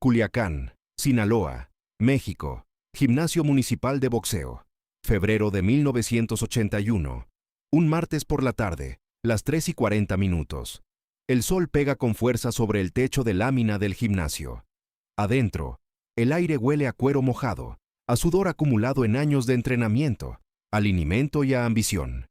Culiacán, Sinaloa, México. Gimnasio Municipal de Boxeo. Febrero de 1981. Un martes por la tarde, las 3:40. El sol pega con fuerza sobre el techo de lámina del gimnasio. Adentro, el aire huele a cuero mojado, a sudor acumulado en años de entrenamiento, a linimento y a ambición.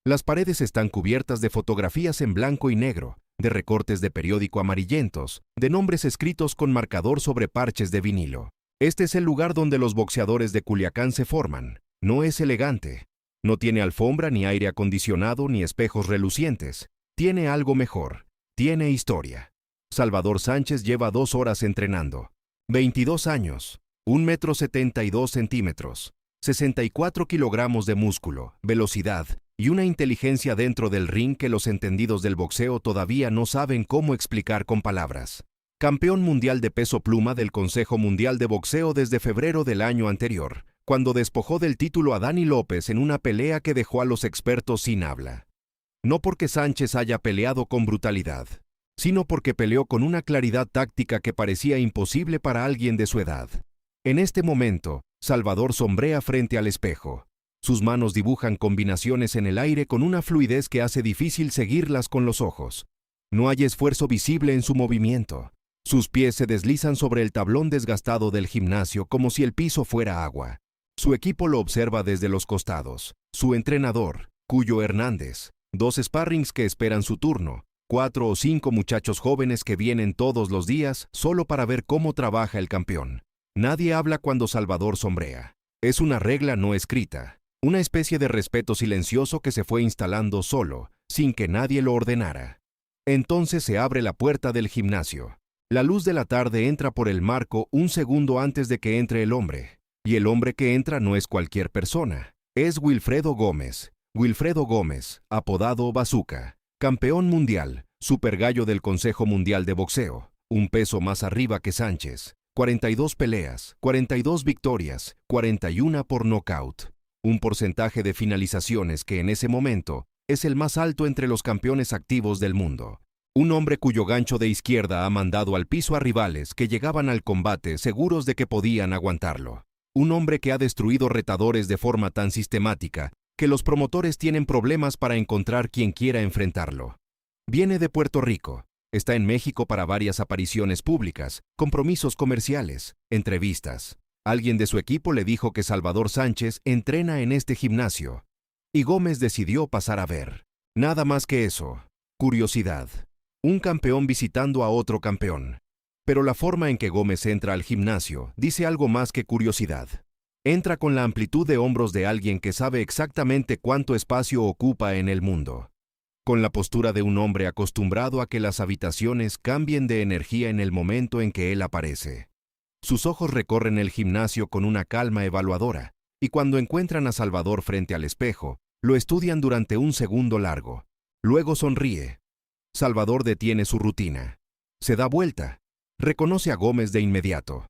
Las paredes están cubiertas de fotografías en blanco y negro, de recortes de periódico amarillentos, de nombres escritos con marcador sobre parches de vinilo. Este es el lugar donde los boxeadores de Culiacán se forman. No es elegante. No tiene alfombra, ni aire acondicionado, ni espejos relucientes. Tiene algo mejor. Tiene historia. Salvador Sánchez lleva 2 horas entrenando. 22 años, 1,72 m, 64 kilogramos de músculo, velocidad y una inteligencia dentro del ring que los entendidos del boxeo todavía no saben cómo explicar con palabras. Campeón mundial de peso pluma del Consejo Mundial de Boxeo desde febrero del año anterior, cuando despojó del título a Dani López en una pelea que dejó a los expertos sin habla. No porque Sánchez haya peleado con brutalidad, sino porque peleó con una claridad táctica que parecía imposible para alguien de su edad. En este momento, Salvador sombrea frente al espejo. Sus manos dibujan combinaciones en el aire con una fluidez que hace difícil seguirlas con los ojos. No hay esfuerzo visible en su movimiento. Sus pies se deslizan sobre el tablón desgastado del gimnasio como si el piso fuera agua. Su equipo lo observa desde los costados. Su entrenador, Cuyo Hernández, 2 sparrings que esperan su turno, 4 o 5 muchachos jóvenes que vienen todos los días solo para ver cómo trabaja el campeón. Nadie habla cuando Salvador sombrea. Es una regla no escrita, una especie de respeto silencioso que se fue instalando solo, sin que nadie lo ordenara. Entonces se abre la puerta del gimnasio. La luz de la tarde entra por el marco un segundo antes de que entre el hombre. Y el hombre que entra no es cualquier persona. Es Wilfredo Gómez. Wilfredo Gómez, apodado Bazooka. Campeón mundial, supergallo del Consejo Mundial de Boxeo. Un peso más arriba que Sánchez. 42 peleas, 42 victorias, 41 por nocaut. Un porcentaje de finalizaciones que en ese momento es el más alto entre los campeones activos del mundo. Un hombre cuyo gancho de izquierda ha mandado al piso a rivales que llegaban al combate seguros de que podían aguantarlo. Un hombre que ha destruido retadores de forma tan sistemática que los promotores tienen problemas para encontrar quien quiera enfrentarlo. Viene de Puerto Rico, está en México para varias apariciones públicas, compromisos comerciales, entrevistas. Alguien de su equipo le dijo que Salvador Sánchez entrena en este gimnasio. Y Gómez decidió pasar a ver. Nada más que eso. Curiosidad. Un campeón visitando a otro campeón. Pero la forma en que Gómez entra al gimnasio dice algo más que curiosidad. Entra con la amplitud de hombros de alguien que sabe exactamente cuánto espacio ocupa en el mundo. Con la postura de un hombre acostumbrado a que las habitaciones cambien de energía en el momento en que él aparece. Sus ojos recorren el gimnasio con una calma evaluadora, y cuando encuentran a Salvador frente al espejo, lo estudian durante un segundo largo. Luego sonríe. Salvador detiene su rutina. Se da vuelta. Reconoce a Gómez de inmediato.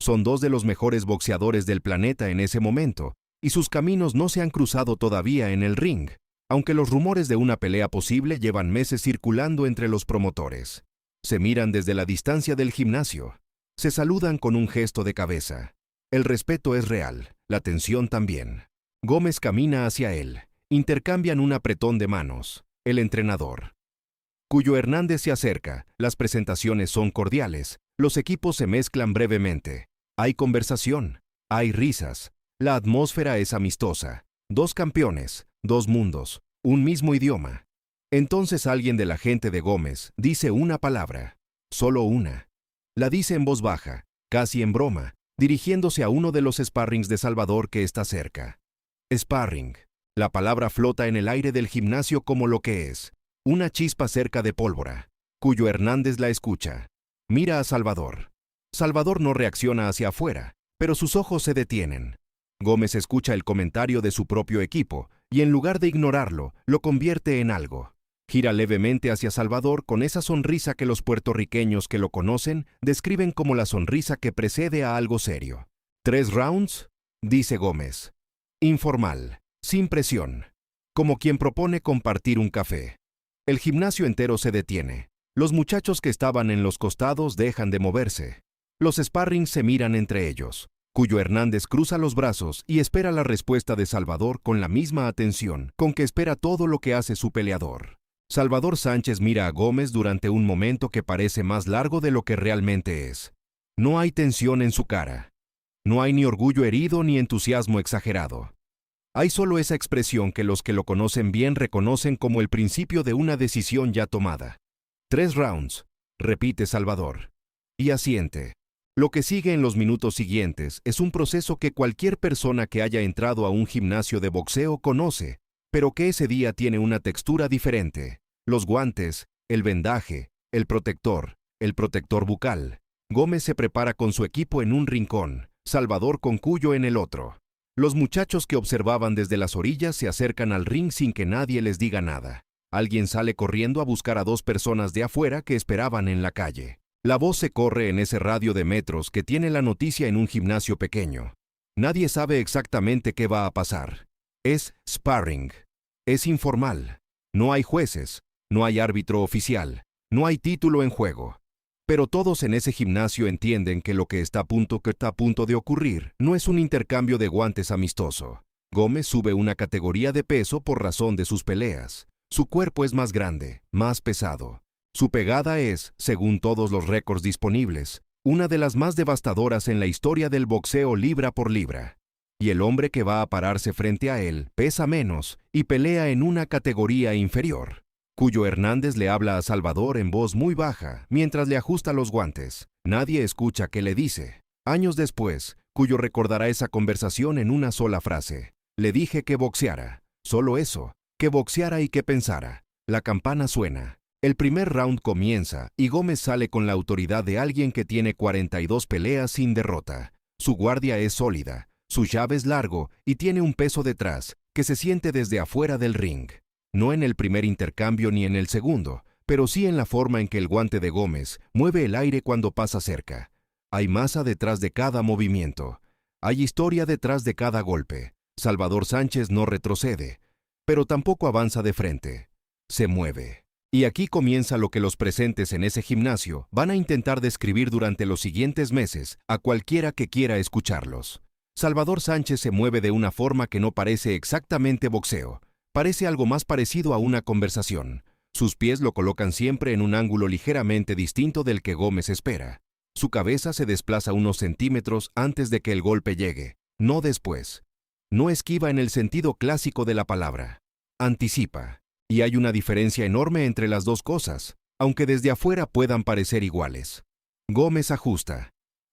Son 2 de los mejores boxeadores del planeta en ese momento, y sus caminos no se han cruzado todavía en el ring, aunque los rumores de una pelea posible llevan meses circulando entre los promotores. Se miran desde la distancia del gimnasio. Se saludan con un gesto de cabeza. El respeto es real, la tensión también. Gómez camina hacia él. Intercambian un apretón de manos. El entrenador. Cuyo Hernández se acerca, las presentaciones son cordiales, los equipos se mezclan brevemente. Hay conversación, hay risas, la atmósfera es amistosa. 2 campeones, 2 mundos, un mismo idioma. Entonces alguien de la gente de Gómez dice una palabra, solo una. La dice en voz baja, casi en broma, dirigiéndose a uno de los sparrings de Salvador que está cerca. Sparring. La palabra flota en el aire del gimnasio como lo que es. Una chispa cerca de pólvora. Cuyo Hernández la escucha. Mira a Salvador. Salvador no reacciona hacia afuera, pero sus ojos se detienen. Gómez escucha el comentario de su propio equipo, y en lugar de ignorarlo, lo convierte en algo. Gira levemente hacia Salvador con esa sonrisa que los puertorriqueños que lo conocen describen como la sonrisa que precede a algo serio. ¿3 rounds? Dice Gómez. Informal, sin presión, como quien propone compartir un café. El gimnasio entero se detiene. Los muchachos que estaban en los costados dejan de moverse. Los sparrings se miran entre ellos. Cuyo Hernández cruza los brazos y espera la respuesta de Salvador con la misma atención con que espera todo lo que hace su peleador. Salvador Sánchez mira a Gómez durante un momento que parece más largo de lo que realmente es. No hay tensión en su cara. No hay ni orgullo herido ni entusiasmo exagerado. Hay solo esa expresión que los que lo conocen bien reconocen como el principio de una decisión ya tomada. 3 rounds, repite Salvador. Y asiente. Lo que sigue en los minutos siguientes es un proceso que cualquier persona que haya entrado a un gimnasio de boxeo conoce, pero que ese día tiene una textura diferente. Los guantes, el vendaje, el protector bucal. Gómez se prepara con su equipo en un rincón, Salvador con Cuyo en el otro. Los muchachos que observaban desde las orillas se acercan al ring sin que nadie les diga nada. Alguien sale corriendo a buscar a 2 personas de afuera que esperaban en la calle. La voz se corre en ese radio de metros que tiene la noticia en un gimnasio pequeño. Nadie sabe exactamente qué va a pasar. Es sparring. Es informal. No hay jueces, no hay árbitro oficial, no hay título en juego. Pero todos en ese gimnasio entienden que lo que está a punto de ocurrir no es un intercambio de guantes amistoso. Gómez sube una categoría de peso por razón de sus peleas. Su cuerpo es más grande, más pesado. Su pegada es, según todos los récords disponibles, una de las más devastadoras en la historia del boxeo libra por libra. Y el hombre que va a pararse frente a él pesa menos y pelea en una categoría inferior. Cuyo Hernández le habla a Salvador en voz muy baja mientras le ajusta los guantes. Nadie escucha qué le dice. Años después, Cuyo recordará esa conversación en una sola frase. Le dije que boxeara. Solo eso. Que boxeara y que pensara. La campana suena. El primer round comienza y Gómez sale con la autoridad de alguien que tiene 42 peleas sin derrota. Su guardia es sólida, su jab es largo y tiene un peso detrás que se siente desde afuera del ring. No en el primer intercambio ni en el segundo, pero sí en la forma en que el guante de Gómez mueve el aire cuando pasa cerca. Hay masa detrás de cada movimiento. Hay historia detrás de cada golpe. Salvador Sánchez no retrocede, pero tampoco avanza de frente. Se mueve. Y aquí comienza lo que los presentes en ese gimnasio van a intentar describir durante los siguientes meses a cualquiera que quiera escucharlos. Salvador Sánchez se mueve de una forma que no parece exactamente boxeo. Parece algo más parecido a una conversación. Sus pies lo colocan siempre en un ángulo ligeramente distinto del que Gómez espera. Su cabeza se desplaza unos centímetros antes de que el golpe llegue, no después. No esquiva en el sentido clásico de la palabra. Anticipa. Y hay una diferencia enorme entre las dos cosas, aunque desde afuera puedan parecer iguales. Gómez ajusta.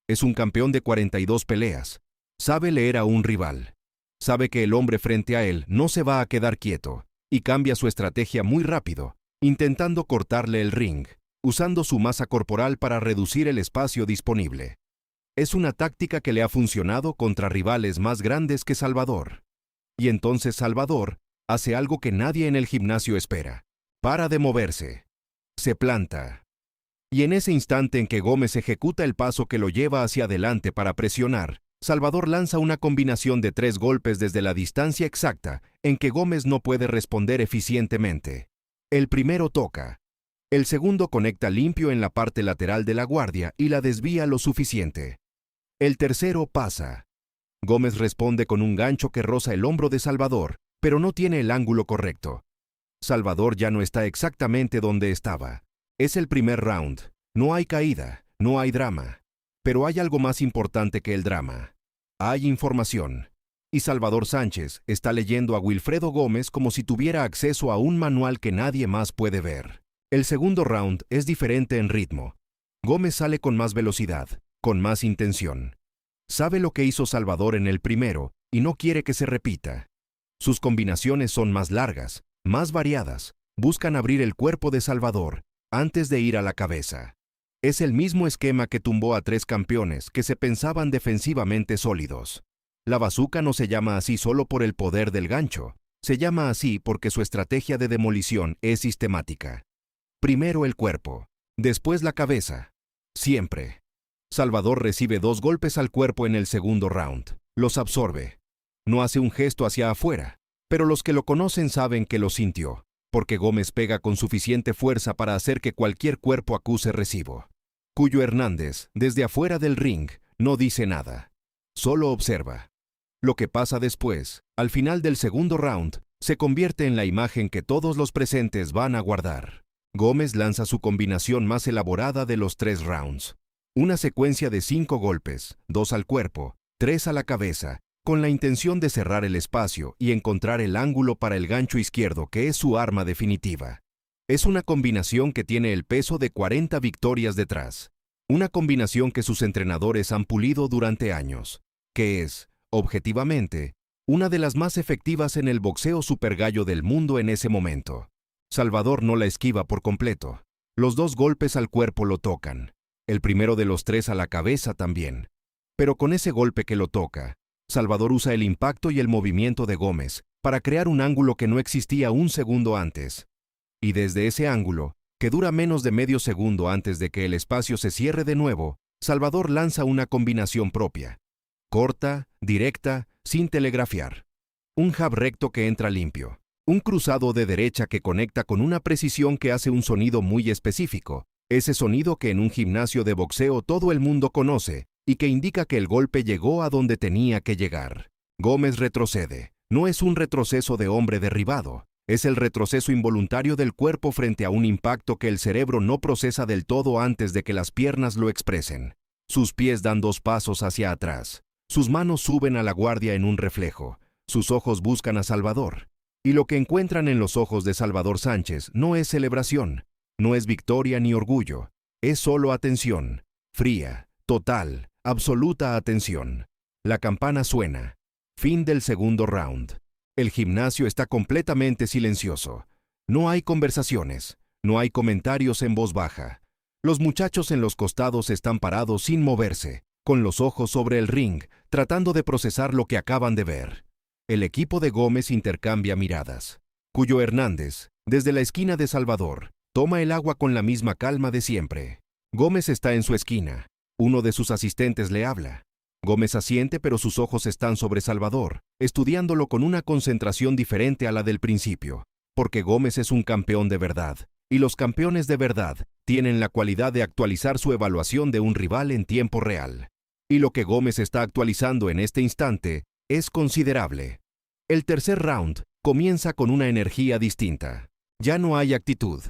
Es un campeón de 42 peleas. Sabe leer a un rival. Sabe que el hombre frente a él no se va a quedar quieto, y cambia su estrategia muy rápido, intentando cortarle el ring, usando su masa corporal para reducir el espacio disponible. Es una táctica que le ha funcionado contra rivales más grandes que Salvador. Y entonces Salvador hace algo que nadie en el gimnasio espera. Para de moverse. Se planta. Y en ese instante en que Gómez ejecuta el paso que lo lleva hacia adelante para presionar, Salvador lanza una combinación de 3 golpes desde la distancia exacta en que Gómez no puede responder eficientemente. El primero toca. El segundo conecta limpio en la parte lateral de la guardia y la desvía lo suficiente. El tercero pasa. Gómez responde con un gancho que roza el hombro de Salvador, pero no tiene el ángulo correcto. Salvador ya no está exactamente donde estaba. Es el primer round. No hay caída, no hay drama. Pero hay algo más importante que el drama. Hay información. Y Salvador Sánchez está leyendo a Wilfredo Gómez como si tuviera acceso a un manual que nadie más puede ver. El segundo round es diferente en ritmo. Gómez sale con más velocidad, con más intención. Sabe lo que hizo Salvador en el primero y no quiere que se repita. Sus combinaciones son más largas, más variadas. Buscan abrir el cuerpo de Salvador antes de ir a la cabeza. Es el mismo esquema que tumbó a 3 campeones que se pensaban defensivamente sólidos. La bazuca no se llama así solo por el poder del gancho. Se llama así porque su estrategia de demolición es sistemática. Primero el cuerpo, después la cabeza. Siempre. Salvador recibe 2 golpes al cuerpo en el segundo round. Los absorbe. No hace un gesto hacia afuera, pero los que lo conocen saben que lo sintió, porque Gómez pega con suficiente fuerza para hacer que cualquier cuerpo acuse recibo. Cuyo Hernández, desde afuera del ring, no dice nada. Solo observa. Lo que pasa después, al final del segundo round, se convierte en la imagen que todos los presentes van a guardar. Gómez lanza su combinación más elaborada de los 3 rounds. Una secuencia de 5 golpes, 2 al cuerpo, 3 a la cabeza, con la intención de cerrar el espacio y encontrar el ángulo para el gancho izquierdo que es su arma definitiva. Es una combinación que tiene el peso de 40 victorias detrás. Una combinación que sus entrenadores han pulido durante años, que es, objetivamente, una de las más efectivas en el boxeo supergallo del mundo en ese momento. Salvador no la esquiva por completo. Los 2 golpes al cuerpo lo tocan. El primero de los 3 a la cabeza también. Pero con ese golpe que lo toca, Salvador usa el impacto y el movimiento de Gómez para crear un ángulo que no existía un segundo antes. Y desde ese ángulo, que dura menos de medio segundo antes de que el espacio se cierre de nuevo, Salvador lanza una combinación propia. Corta, directa, sin telegrafiar. Un jab recto que entra limpio. Un cruzado de derecha que conecta con una precisión que hace un sonido muy específico. Ese sonido que en un gimnasio de boxeo todo el mundo conoce y que indica que el golpe llegó a donde tenía que llegar. Gómez retrocede. No es un retroceso de hombre derribado. Es el retroceso involuntario del cuerpo frente a un impacto que el cerebro no procesa del todo antes de que las piernas lo expresen. Sus pies dan 2 pasos hacia atrás. Sus manos suben a la guardia en un reflejo. Sus ojos buscan a Salvador. Y lo que encuentran en los ojos de Salvador Sánchez no es celebración, no es victoria ni orgullo. Es solo atención. Fría, total, absoluta atención. La campana suena. Fin del segundo round. El gimnasio está completamente silencioso. No hay conversaciones, no hay comentarios en voz baja. Los muchachos en los costados están parados sin moverse, con los ojos sobre el ring, tratando de procesar lo que acaban de ver. El equipo de Gómez intercambia miradas. Cuyo Hernández, desde la esquina de Salvador, toma el agua con la misma calma de siempre. Gómez está en su esquina. Uno de sus asistentes le habla. Gómez asiente, pero sus ojos están sobre Salvador, estudiándolo con una concentración diferente a la del principio, porque Gómez es un campeón de verdad, y los campeones de verdad tienen la cualidad de actualizar su evaluación de un rival en tiempo real. Y lo que Gómez está actualizando en este instante es considerable. El tercer round comienza con una energía distinta. Ya no hay actitud.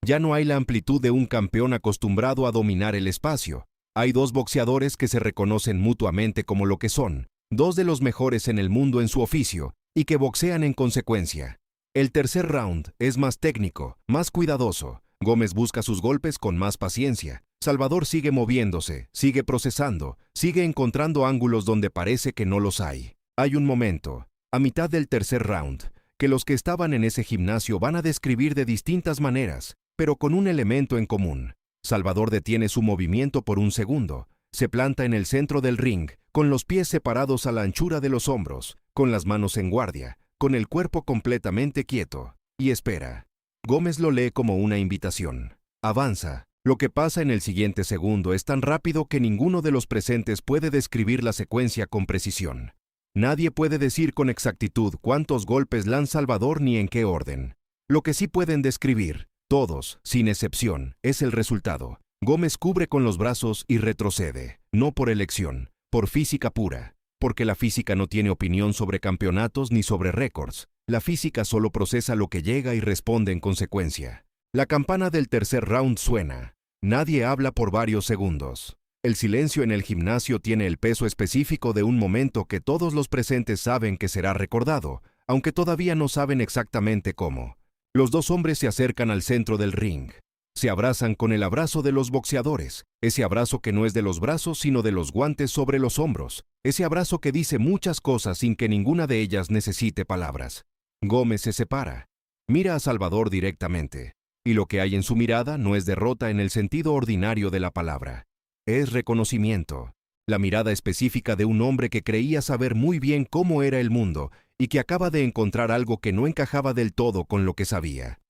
Ya no hay la amplitud de un campeón acostumbrado a dominar el espacio. Hay 2 boxeadores que se reconocen mutuamente como lo que son, 2 de los mejores en el mundo en su oficio, y que boxean en consecuencia. El tercer round es más técnico, más cuidadoso. Gómez busca sus golpes con más paciencia. Salvador sigue moviéndose, sigue procesando, sigue encontrando ángulos donde parece que no los hay. Hay un momento, a mitad del tercer round, que los que estaban en ese gimnasio van a describir de distintas maneras, pero con un elemento en común. Salvador detiene su movimiento por un segundo, se planta en el centro del ring, con los pies separados a la anchura de los hombros, con las manos en guardia, con el cuerpo completamente quieto, y espera. Gómez lo lee como una invitación. Avanza. Lo que pasa en el siguiente segundo es tan rápido que ninguno de los presentes puede describir la secuencia con precisión. Nadie puede decir con exactitud cuántos golpes lanza Salvador ni en qué orden. Lo que sí pueden describir, todos, sin excepción, es el resultado. Gómez cubre con los brazos y retrocede, no por elección, por física pura, porque la física no tiene opinión sobre campeonatos ni sobre récords. La física solo procesa lo que llega y responde en consecuencia. La campana del tercer round suena. Nadie habla por varios segundos. El silencio en el gimnasio tiene el peso específico de un momento que todos los presentes saben que será recordado, aunque todavía no saben exactamente cómo. Los 2 hombres se acercan al centro del ring. Se abrazan con el abrazo de los boxeadores, ese abrazo que no es de los brazos sino de los guantes sobre los hombros, ese abrazo que dice muchas cosas sin que ninguna de ellas necesite palabras. Gómez se separa. Mira a Salvador directamente, y lo que hay en su mirada no es derrota en el sentido ordinario de la palabra. Es reconocimiento, la mirada específica de un hombre que creía saber muy bien cómo era el mundo y que acaba de encontrar algo que no encajaba del todo con lo que sabía.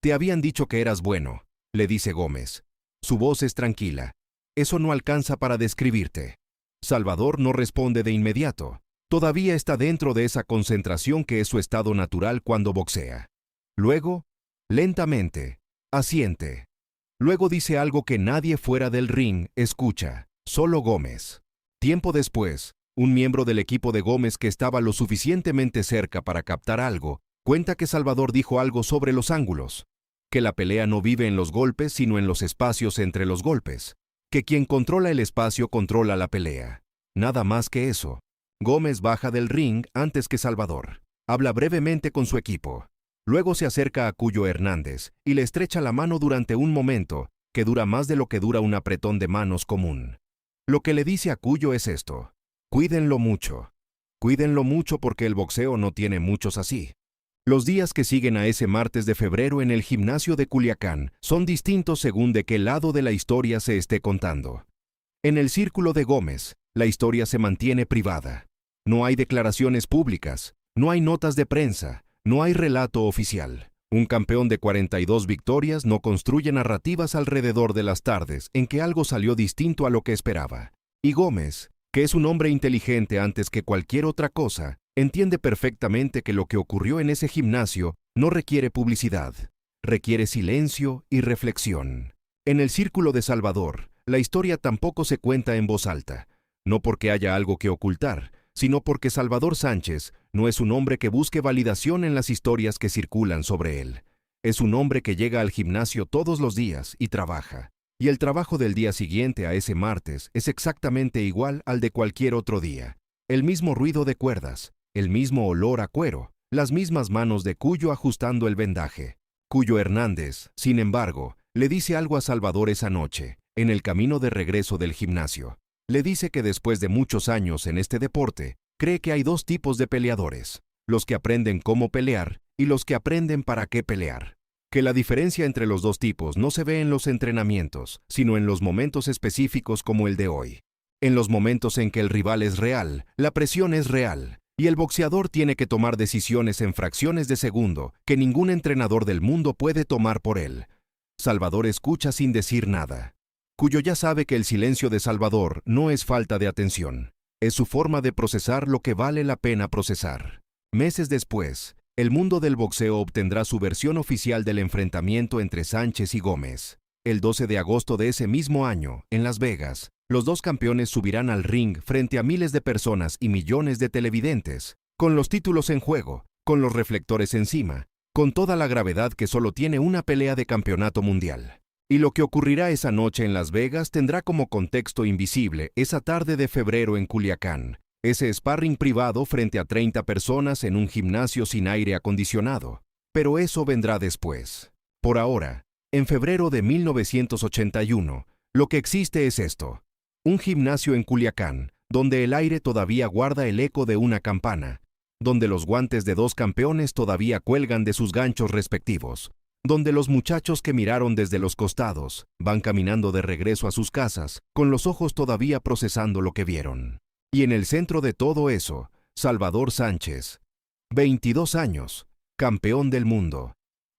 Te habían dicho que eras bueno, le dice Gómez. Su voz es tranquila. Eso no alcanza para describirte. Salvador no responde de inmediato. Todavía está dentro de esa concentración que es su estado natural cuando boxea. Luego, lentamente, asiente. Luego dice algo que nadie fuera del ring escucha, solo Gómez. Tiempo después, un miembro del equipo de Gómez que estaba lo suficientemente cerca para captar algo, cuenta que Salvador dijo algo sobre los ángulos, que la pelea no vive en los golpes sino en los espacios entre los golpes, que quien controla el espacio controla la pelea. Nada más que eso. Gómez baja del ring antes que Salvador. Habla brevemente con su equipo. Luego se acerca a Cuyo Hernández y le estrecha la mano durante un momento que dura más de lo que dura un apretón de manos común. Lo que le dice a Cuyo es esto: cuídenlo mucho. Cuídenlo mucho porque el boxeo no tiene muchos así. Los días que siguen a ese martes de febrero en el gimnasio de Culiacán son distintos según de qué lado de la historia se esté contando. En el círculo de Gómez, la historia se mantiene privada. No hay declaraciones públicas, no hay notas de prensa, no hay relato oficial. Un campeón de 42 victorias no construye narrativas alrededor de las tardes en que algo salió distinto a lo que esperaba. Y Gómez, que es un hombre inteligente antes que cualquier otra cosa, entiende perfectamente que lo que ocurrió en ese gimnasio no requiere publicidad, requiere silencio y reflexión. En el círculo de Salvador, la historia tampoco se cuenta en voz alta, no porque haya algo que ocultar, sino porque Salvador Sánchez no es un hombre que busque validación en las historias que circulan sobre él. Es un hombre que llega al gimnasio todos los días y trabaja. Y el trabajo del día siguiente a ese martes es exactamente igual al de cualquier otro día. El mismo ruido de cuerdas, el mismo olor a cuero, las mismas manos de Cuyo ajustando el vendaje. Cuyo Hernández, sin embargo, le dice algo a Salvador esa noche, en el camino de regreso del gimnasio. Le dice que después de muchos años en este deporte, cree que hay dos tipos de peleadores: los que aprenden cómo pelear y los que aprenden para qué pelear. Que la diferencia entre los dos tipos no se ve en los entrenamientos, sino en los momentos específicos como el de hoy. En los momentos en que el rival es real, la presión es real, y el boxeador tiene que tomar decisiones en fracciones de segundo que ningún entrenador del mundo puede tomar por él. Salvador escucha sin decir nada. Cuyo ya sabe que el silencio de Salvador no es falta de atención, es su forma de procesar lo que vale la pena procesar. Meses después, el mundo del boxeo obtendrá su versión oficial del enfrentamiento entre Sánchez y Gómez. El 12 de agosto de ese mismo año, en Las Vegas, los dos campeones subirán al ring frente a miles de personas y millones de televidentes, con los títulos en juego, con los reflectores encima, con toda la gravedad que solo tiene una pelea de campeonato mundial. Y lo que ocurrirá esa noche en Las Vegas tendrá como contexto invisible esa tarde de febrero en Culiacán, ese sparring privado frente a 30 personas en un gimnasio sin aire acondicionado. Pero eso vendrá después. Por ahora, en febrero de 1981, lo que existe es esto: un gimnasio en Culiacán, donde el aire todavía guarda el eco de una campana, donde los guantes de dos campeones todavía cuelgan de sus ganchos respectivos, donde los muchachos que miraron desde los costados van caminando de regreso a sus casas, con los ojos todavía procesando lo que vieron. Y en el centro de todo eso, Salvador Sánchez, 22 años, campeón del mundo,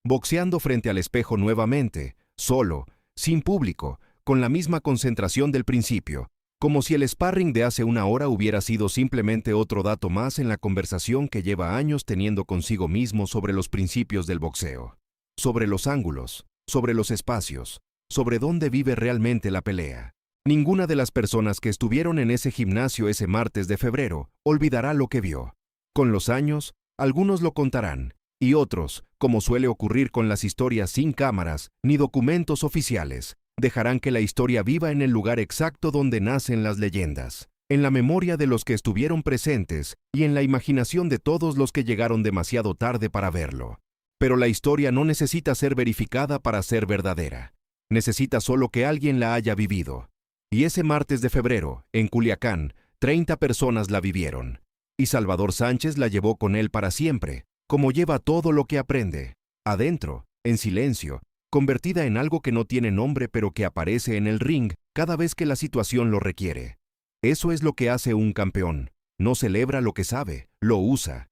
boxeando frente al espejo nuevamente, solo, sin público, con la misma concentración del principio, como si el sparring de hace una hora hubiera sido simplemente otro dato más en la conversación que lleva años teniendo consigo mismo sobre los principios del boxeo, sobre los ángulos, sobre los espacios, sobre dónde vive realmente la pelea. Ninguna de las personas que estuvieron en ese gimnasio ese martes de febrero olvidará lo que vio. Con los años, algunos lo contarán, y otros, como suele ocurrir con las historias sin cámaras ni documentos oficiales, dejarán que la historia viva en el lugar exacto donde nacen las leyendas, en la memoria de los que estuvieron presentes y en la imaginación de todos los que llegaron demasiado tarde para verlo. Pero la historia no necesita ser verificada para ser verdadera. Necesita solo que alguien la haya vivido. Y ese martes de febrero, en Culiacán, 30 personas la vivieron. Y Salvador Sánchez la llevó con él para siempre, como lleva todo lo que aprende, adentro, en silencio, convertida en algo que no tiene nombre pero que aparece en el ring cada vez que la situación lo requiere. Eso es lo que hace un campeón. No celebra lo que sabe, lo usa.